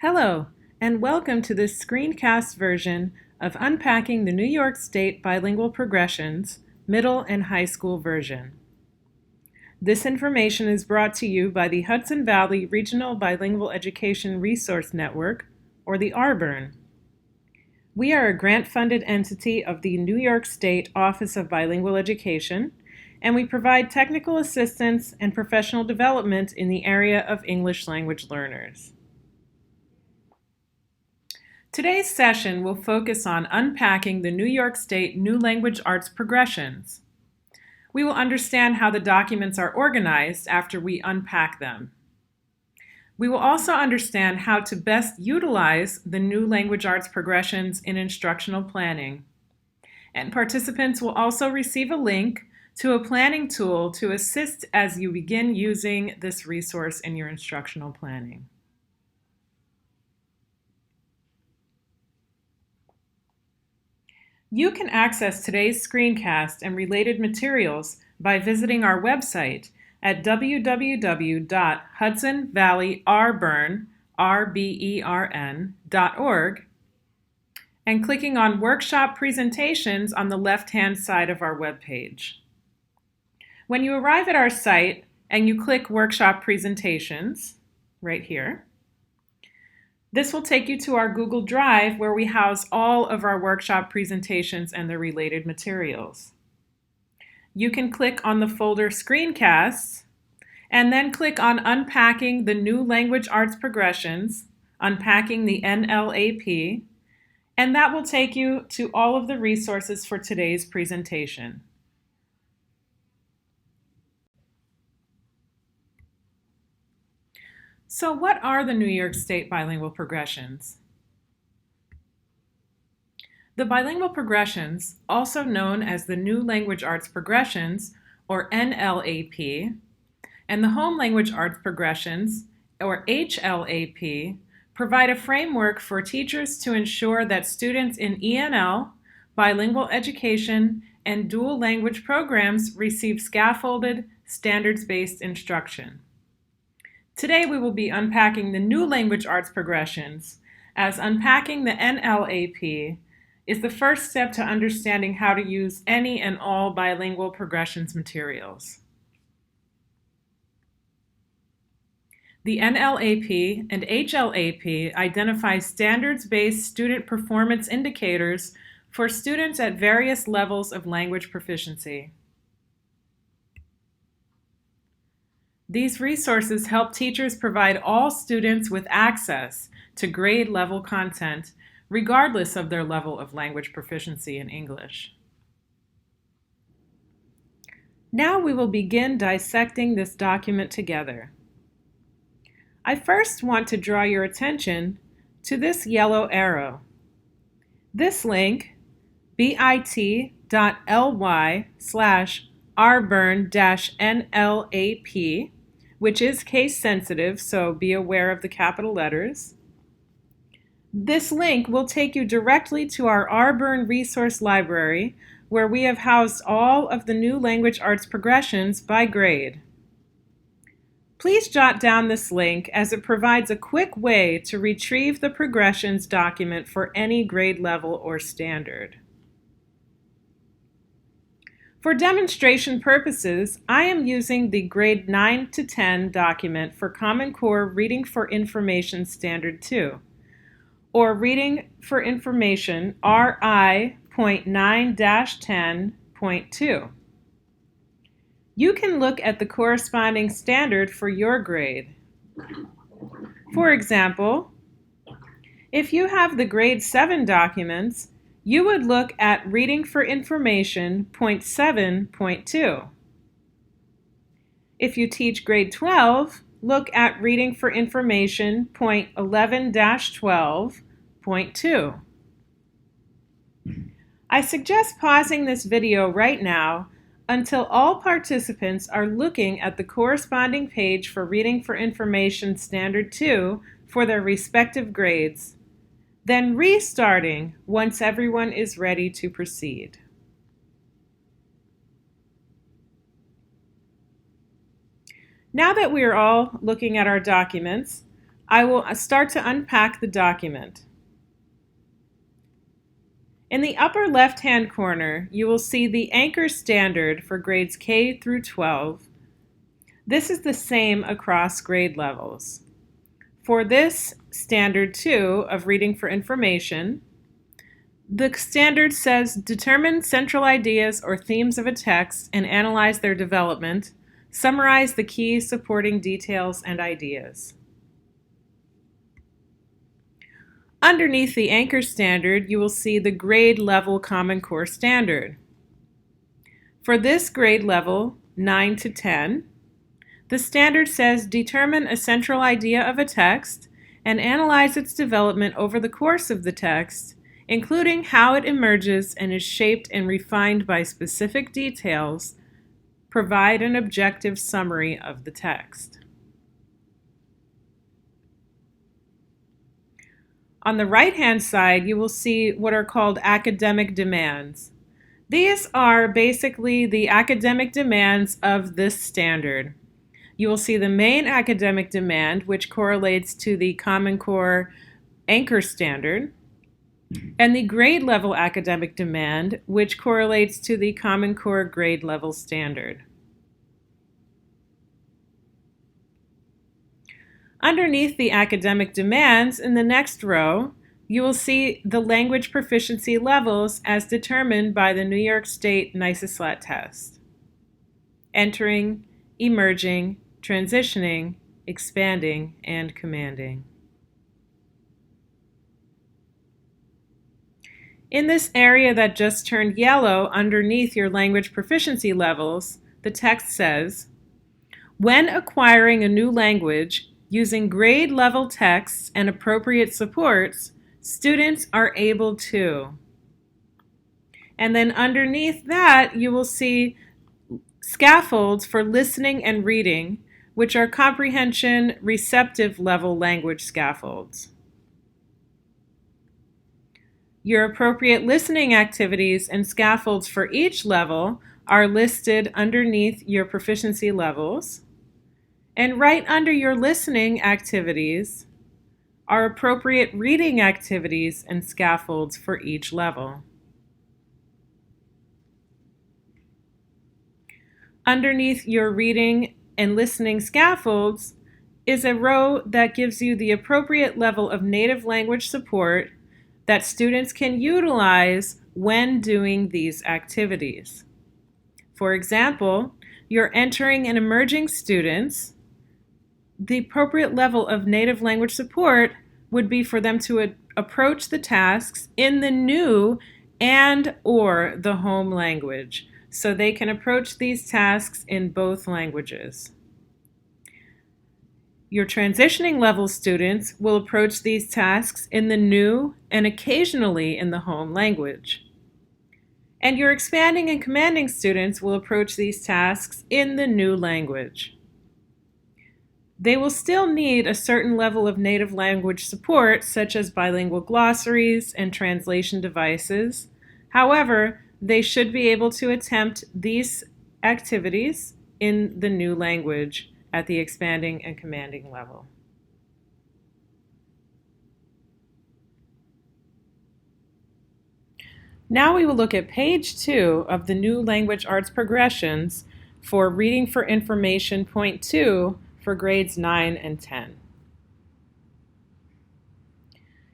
Hello, and welcome to this screencast version of Unpacking the New York State Bilingual Progressions, Middle and High School version. This information is brought to you by the Hudson Valley Regional Bilingual Education Resource Network, or the RBERN. We are a grant-funded entity of the New York State Office of Bilingual Education, and we provide technical assistance and professional development in the area of English language learners. Today's session will focus on unpacking the New York State New Language Arts progressions. We will understand how the documents are organized after we unpack them. We will also understand how to best utilize the New Language Arts progressions in instructional planning. And participants will also receive a link to a planning tool to assist as you begin using this resource in your instructional planning. You can access today's screencast and related materials by visiting our website at www.hudsonvalleyrbern.org and clicking on Workshop Presentations on the left-hand side of our webpage. When you arrive at our site and you click Workshop Presentations, right here, this will take you to our Google Drive where we house all of our workshop presentations and the related materials. You can click on the folder Screencasts and then click on Unpacking the New Language Arts Progressions, Unpacking the NLAP, and that will take you to all of the resources for today's presentation. So what are the New York State Bilingual Progressions? The Bilingual Progressions, also known as the New Language Arts Progressions, or NLAP, and the Home Language Arts Progressions, or HLAP, provide a framework for teachers to ensure that students in ENL, bilingual education, and dual language programs receive scaffolded, standards-based instruction. Today we will be unpacking the New Language Arts progressions, as unpacking the NLAP is the first step to understanding how to use any and all bilingual progressions materials. The NLAP and HLAP identify standards-based student performance indicators for students at various levels of language proficiency. These resources help teachers provide all students with access to grade-level content, regardless of their level of language proficiency in English. Now we will begin dissecting this document together. I first want to draw your attention to this yellow arrow. This link, bit.ly/rburn-nlap, which is case sensitive, so be aware of the capital letters. This link will take you directly to our RBERN resource library, where we have housed all of the New Language Arts progressions by grade. Please jot down this link as it provides a quick way to retrieve the progressions document for any grade level or standard. For demonstration purposes, I am using the grade 9 to 10 document for Common Core Reading for Information Standard 2, or Reading for Information RI.9-10.2. You can look at the corresponding standard for your grade. For example, if you have the grade 7 documents, you would look at Reading for Information .7.2. If you teach grade 12, look at Reading for Information .11-12.2. I suggest pausing this video right now until all participants are looking at the corresponding page for Reading for Information Standard 2 for their respective grades, then restarting once everyone is ready to proceed. Now that we are all looking at our documents, I will start to unpack the document. In the upper left-hand corner, you will see the anchor standard for grades K through 12. This is the same across grade levels. For this standard 2 of reading for information, the standard says determine central ideas or themes of a text and analyze their development. Summarize the key supporting details and ideas. Underneath the anchor standard, you will see the grade level Common Core standard. For this grade level, 9 to 10, the standard says determine a central idea of a text and analyze its development over the course of the text, including how it emerges and is shaped and refined by specific details. Provide an objective summary of the text. On the right-hand side, you will see what are called academic demands. These are basically the academic demands of this standard. You will see the main academic demand, which correlates to the Common Core anchor standard, and the grade level academic demand, which correlates to the Common Core grade level standard. Underneath the academic demands, in the next row, you will see the language proficiency levels as determined by the New York State NYSED test. Entering, emerging, transitioning, expanding, and commanding. In this area that just turned yellow underneath your language proficiency levels, the text says, when acquiring a new language, using grade level texts and appropriate supports, students are able to. And then underneath that, you will see scaffolds for listening and reading, which are comprehension receptive level language scaffolds. Your appropriate listening activities and scaffolds for each level are listed underneath your proficiency levels. And right under your listening activities are appropriate reading activities and scaffolds for each level. Underneath your reading and listening scaffolds is a row that gives you the appropriate level of native language support that students can utilize when doing these activities. For example, your entering and emerging students, the appropriate level of native language support would be for them to approach the tasks in the new and or the home language, so they can approach these tasks in both languages. Your transitioning level students will approach these tasks in the new and occasionally in the home language. And your expanding and commanding students will approach these tasks in the new language. They will still need a certain level of native language support, such as bilingual glossaries and translation devices. However, they should be able to attempt these activities in the new language at the expanding and commanding level. Now we will look at page 2 of the New Language Arts Progressions for Reading for Information Point 2 for grades 9 and 10.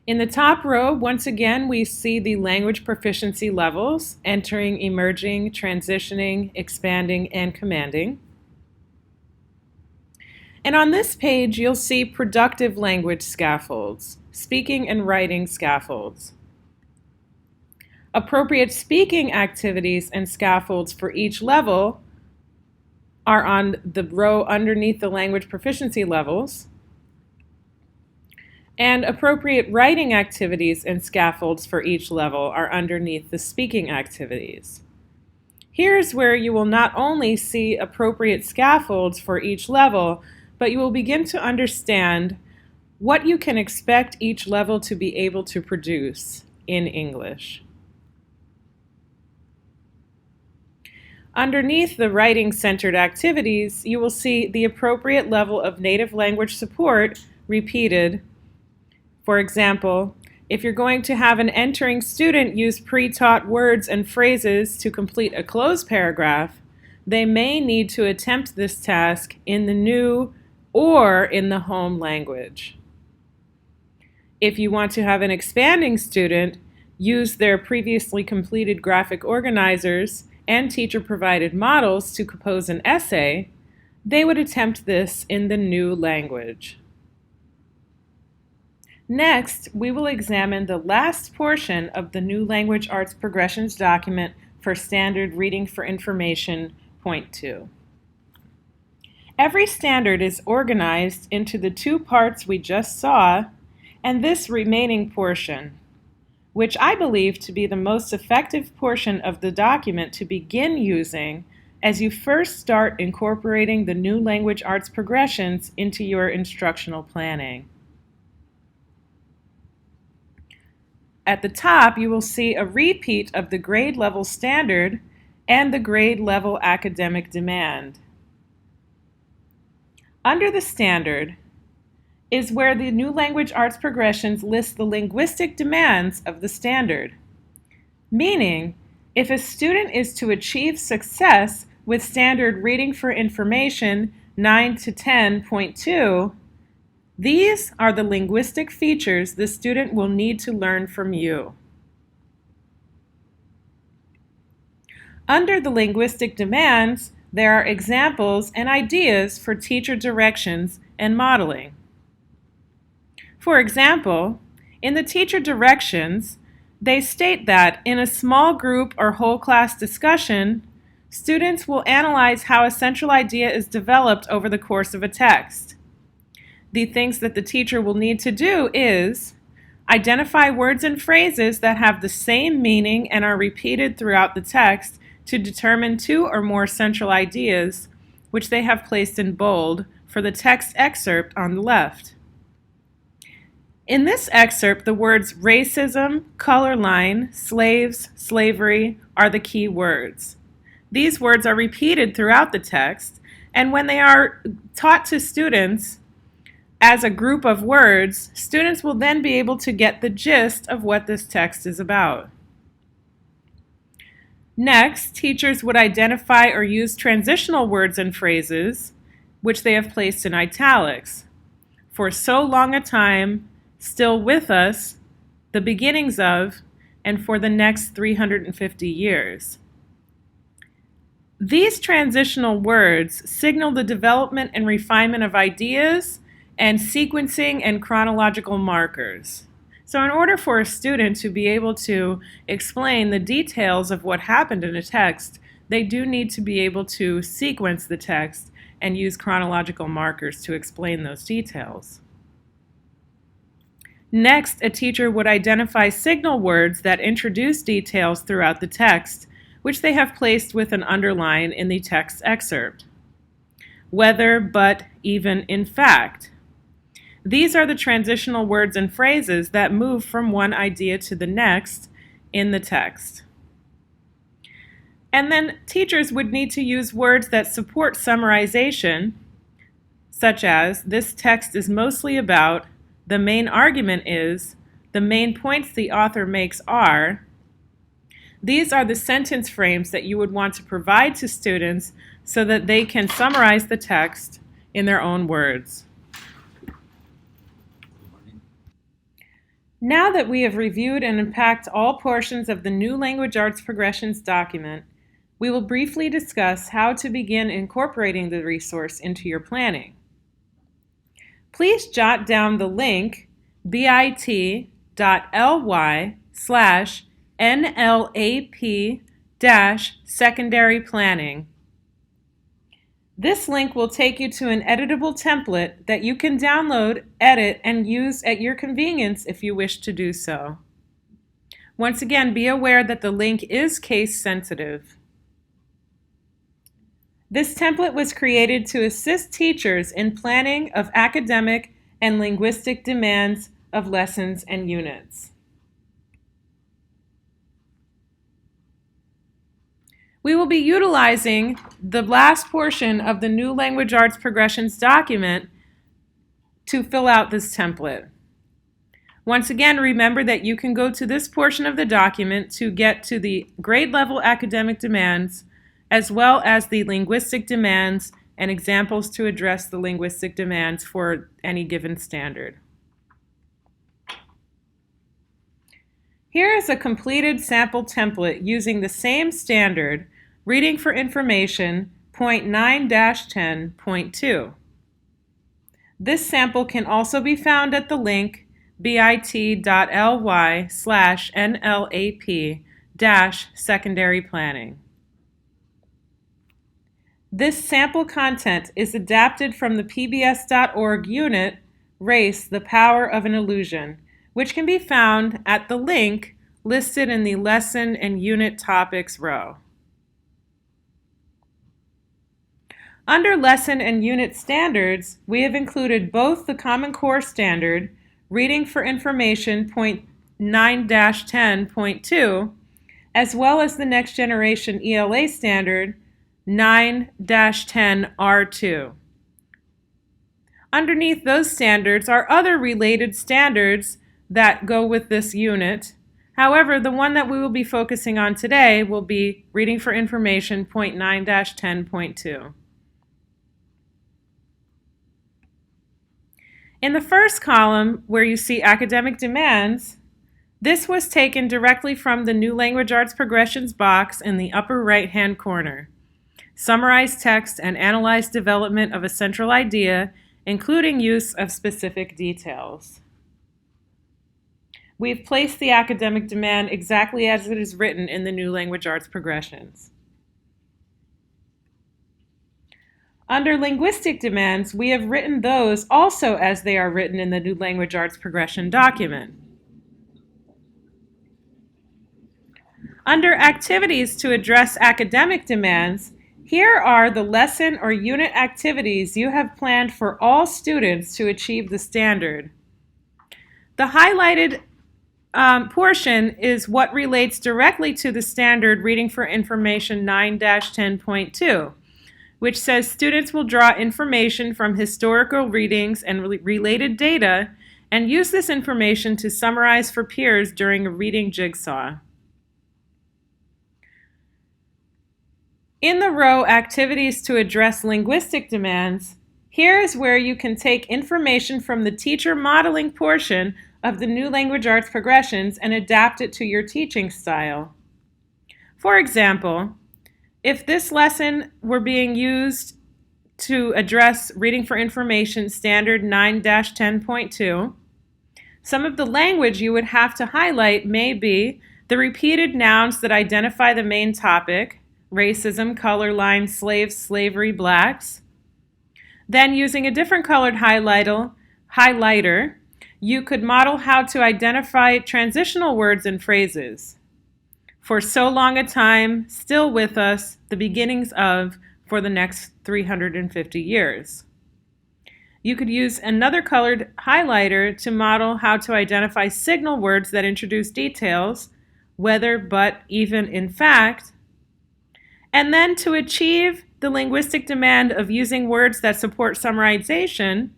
In the top row, once again, we see the language proficiency levels, entering, emerging, transitioning, expanding, and commanding. And on this page, you'll see productive language scaffolds, speaking and writing scaffolds. Appropriate speaking activities and scaffolds for each level are on the row underneath the language proficiency levels. And appropriate writing activities and scaffolds for each level are underneath the speaking activities. Here's where you will not only see appropriate scaffolds for each level, but you will begin to understand what you can expect each level to be able to produce in English. Underneath the writing-centered activities, you will see the appropriate level of native language support repeated. For example, if you're going to have an entering student use pre-taught words and phrases to complete a closed paragraph, they may need to attempt this task in the new or in the home language. If you want to have an expanding student use their previously completed graphic organizers and teacher-provided models to compose an essay, they would attempt this in the new language. Next, we will examine the last portion of the New Language Arts Progressions document for Standard Reading for Information, Point 2. Every standard is organized into the two parts we just saw and this remaining portion, which I believe to be the most effective portion of the document to begin using as you first start incorporating the New Language Arts Progressions into your instructional planning. At the top, you will see a repeat of the grade level standard and the grade level academic demand. Under the standard is where the New Language Arts Progressions list the linguistic demands of the standard. Meaning, if a student is to achieve success with Standard Reading for Information 9 to 10.2, these are the linguistic features the student will need to learn from you. Under the linguistic demands, there are examples and ideas for teacher directions and modeling. For example, in the teacher directions, they state that in a small group or whole class discussion, students will analyze how a central idea is developed over the course of a text. The things that the teacher will need to do is identify words and phrases that have the same meaning and are repeated throughout the text to determine two or more central ideas, which they have placed in bold for the text excerpt on the left. In this excerpt, the words racism, color line, slaves, slavery are the key words. These words are repeated throughout the text, and when they are taught to students as a group of words, students will then be able to get the gist of what this text is about. Next, teachers would identify or use transitional words and phrases, which they have placed in italics. For so long a time, still with us, the beginnings of, and for the next 350 years. These transitional words signal the development and refinement of ideas and sequencing and chronological markers. So in order for a student to be able to explain the details of what happened in a text, they do need to be able to sequence the text and use chronological markers to explain those details. Next, a teacher would identify signal words that introduce details throughout the text, which they have placed with an underline in the text excerpt. Whether, but, even, in fact. These are the transitional words and phrases that move from one idea to the next in the text. And then teachers would need to use words that support summarization, such as, this text is mostly about, the main argument is, the main points the author makes are. These are the sentence frames that you would want to provide to students so that they can summarize the text in their own words. Now that we have reviewed and unpacked all portions of the New Language Arts Progressions document, we will briefly discuss how to begin incorporating the resource into your planning. Please jot down the link bit.ly/NLAP-secondary planning. This link will take you to an editable template that you can download, edit, and use at your convenience if you wish to do so. Once again, be aware that the link is case sensitive. This template was created to assist teachers in planning of academic and linguistic demands of lessons and units. We will be utilizing the last portion of the New Language Arts Progressions document to fill out this template. Once again, remember that you can go to this portion of the document to get to the grade level academic demands, as well as the linguistic demands and examples to address the linguistic demands for any given standard. Here is a completed sample template using the same standard, Reading for Information, point 9-10.2. This sample can also be found at the link bit.ly/NLAP-secondary planning. This sample content is adapted from the pbs.org unit, Race, the Power of an Illusion, which can be found at the link listed in the Lesson and Unit Topics row. Under Lesson and Unit Standards, we have included both the Common Core Standard, Reading for Information, point 9-10.2, as well as the Next Generation ELA Standard, 9-10R2. Underneath those standards are other related standards that go with this unit. However, the one that we will be focusing on today will be Reading for Information, point 9-10.2. In the first column, where you see academic demands, this was taken directly from the New Language Arts Progressions box in the upper right-hand corner. Summarize text and analyze development of a central idea, including use of specific details. We've placed the academic demand exactly as it is written in the New Language Arts Progressions. Under linguistic demands, we have written those also as they are written in the New Language Arts Progression document. Under activities to address academic demands, here are the lesson or unit activities you have planned for all students to achieve the standard. The highlighted portion is what relates directly to the standard Reading for Information 9-10.2, which says students will draw information from historical readings and related data and use this information to summarize for peers during a reading jigsaw. In the row Activities to Address Linguistic Demands, here is where you can take information from the teacher modeling portion of the New Language Arts Progressions and adapt it to your teaching style. For example, if this lesson were being used to address Reading for Information Standard 9-10.2, some of the language you would have to highlight may be the repeated nouns that identify the main topic, racism, color line, slaves, slavery, blacks. Then using a different colored highlighter, you could model how to identify transitional words and phrases. For so long a time, still with us, the beginnings of, for the next 350 years. You could use another colored highlighter to model how to identify signal words that introduce details, whether, but, even, in fact. And then to achieve the linguistic demand of using words that support summarization,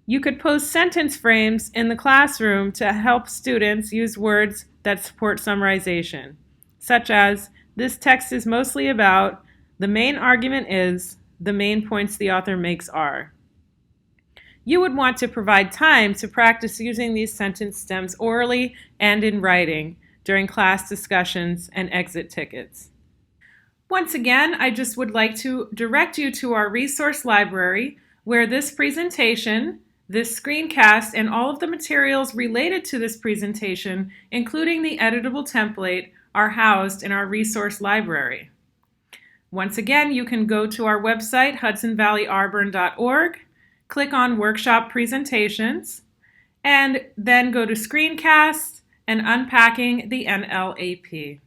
you could post sentence frames in the classroom to help students use words that support summarization, such as, this text is mostly about, the main argument is, the main points the author makes are. You would want to provide time to practice using these sentence stems orally and in writing during class discussions and exit tickets. Once again, I just would like to direct you to our resource library where this presentation, this screencast, and all of the materials related to this presentation, including the editable template, are housed in our resource library. Once again, you can go to our website, hudsonvalleyauburn.org, click on Workshop Presentations, and then go to Screencast and Unpacking the NLAP.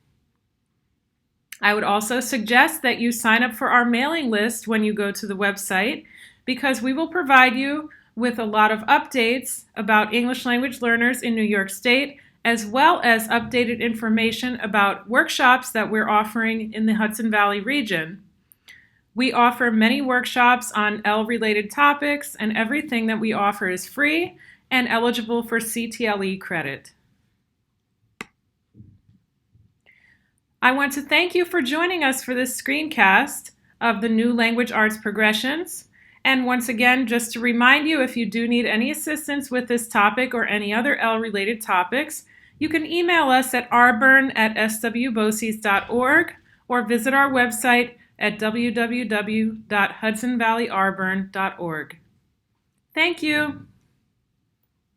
I would also suggest that you sign up for our mailing list when you go to the website, because we will provide you with a lot of updates about English language learners in New York State, as well as updated information about workshops that we're offering in the Hudson Valley region. We offer many workshops on L-related topics, and everything that we offer is free and eligible for CTLE credit. I want to thank you for joining us for this screencast of the new language arts progressions. And once again, just to remind you, if you do need any assistance with this topic or any other L-related topics, you can email us at arburn@swboces.org or visit our website at www.hudsonvalleyarburn.org. Thank you.